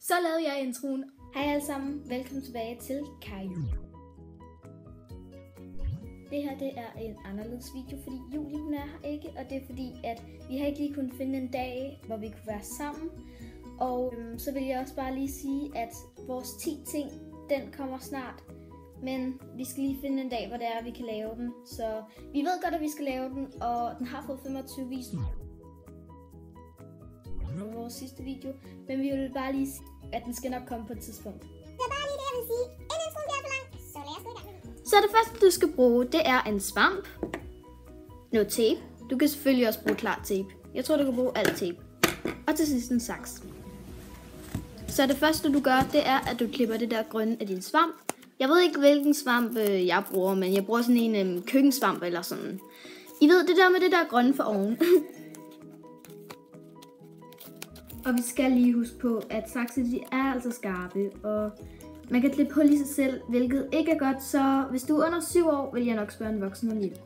Så lavede jeg introen. Hej alle sammen, velkommen tilbage til Caillou. Det her er en anderledes video, fordi Julie hun er her ikke, og det er fordi, at vi har ikke lige kunnet finde en dag, hvor vi kunne være sammen. Og så vil jeg også bare lige sige, at vores 10 ting, den kommer snart. Men vi skal lige finde en dag, hvor det er, vi kan lave den. Så vi ved godt, at vi skal lave den, og den har fået 25 visninger på vores sidste video. Men vi vil bare lige sige, at den skal nok komme på et tidspunkt. Det er bare lige det, jeg vil sige. Inden introen bliver for lang, så lad os gå i gang med videoen. Så det første, du skal bruge, det er en svamp. Noget tape. Du kan selvfølgelig også bruge klar tape. Jeg tror, du kan bruge alt tape. Og til sidst en saks. Så det første, du gør, det er, at du klipper det der grønne af din svamp. Jeg ved ikke, hvilken svamp jeg bruger, men jeg bruger sådan en køkkensvamp eller sådan. I ved det der med det der grønne for oven. Og vi skal lige huske på, at sakse de er altså skarpe, og man kan klippe hul i sig selv, hvilket ikke er godt, så hvis du er under 7 år, vil jeg nok spørge en voksen om hjælp.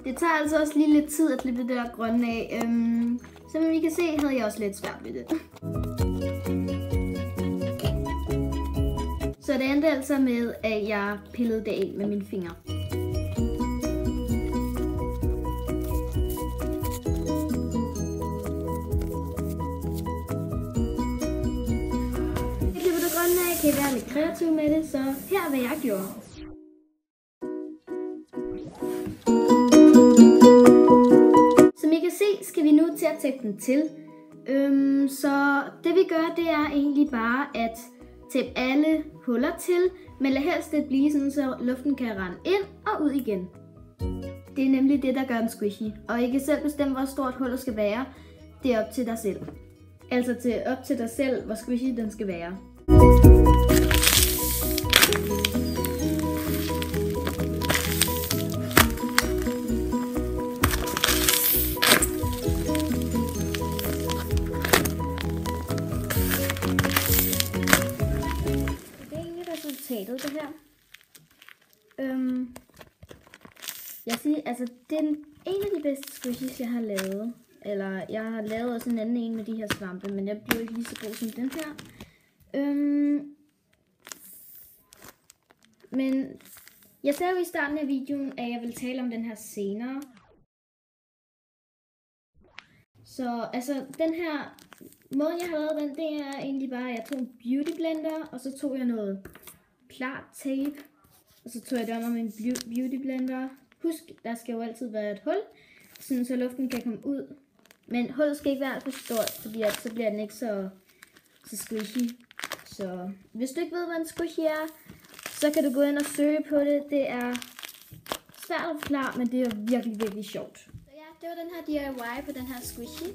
Det tager altså også lige lidt tid at klippe det der grønne af. Som vi kan se, havde jeg også lidt svært ved det. Så det endte altså med, at jeg pillede det af med mine fingre. Jeg klipper det grønne af, kan I være lidt kreativ med det, så her er hvad jeg gjorde. Som I kan se, skal vi nu til at tape den til. Så det vi gør, det er egentlig bare at tape alle huller til, men lad helst det blive sådan, så luften kan rende ind og ud igen. Det er nemlig det, der gør den squishy. Og I kan selv bestemme, hvor stort hullet skal være. Det er op til dig selv. Altså op til dig selv, hvor squishy den skal være. Det her. Jeg siger, altså det er en af de bedste squishies jeg har lavet. Eller jeg har lavet også en anden en med de her svampe, men jeg blev ikke lige så god som den her. Men jeg sagde jo i starten af videoen, at jeg ville tale om den her senere. Så altså den her måde jeg har lavet den, det er egentlig bare, at jeg tog en beauty blender, og så tog jeg noget klart tape, og så tog jeg det om med en beauty blender. Husk, der skal jo altid være et hul, sådan så luften kan komme ud. Men hullet skal ikke være for stort, fordi så bliver den ikke så squishy. Så hvis du ikke ved, hvad en squishy er, så kan du gå ind og søge på det. Det er svært at forklare, men det er virkelig, virkelig sjovt. Så ja, det var den her DIY på den her squishy.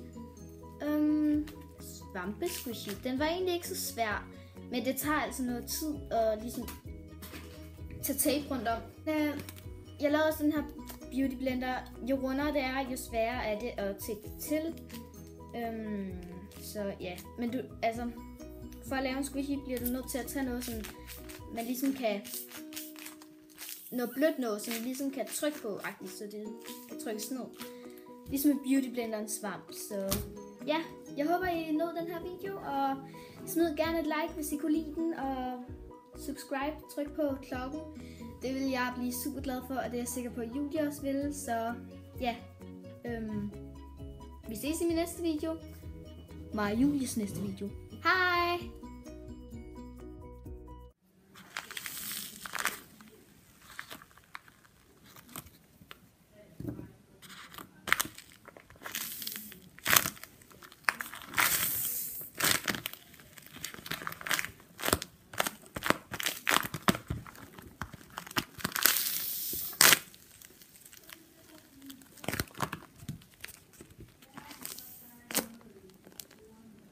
Svampe squishy. Den var egentlig ikke så svær. Men det tager altså noget tid at ligesom tage tape rundt om. Jeg lavede også den her beauty blender. Jo rundere det er, jo sværere er det at tape det til. Så ja, men du, altså, for at lave en squishy bliver du nødt til at tage noget, som man ligesom kan, noget blødt noget, som man ligesom kan trykke på, så det kan trykkes ned. Ligesom en beauty blender en svamp. Så ja, jeg håber I nåede den her video, og smid gerne et like, hvis I kunne lide den, og subscribe, tryk på klokken. Det vil jeg blive super glad for, og det er jeg sikker på, at Julie også vil. Så ja, vi ses i min næste video. Mig og Julies næste video. Hej!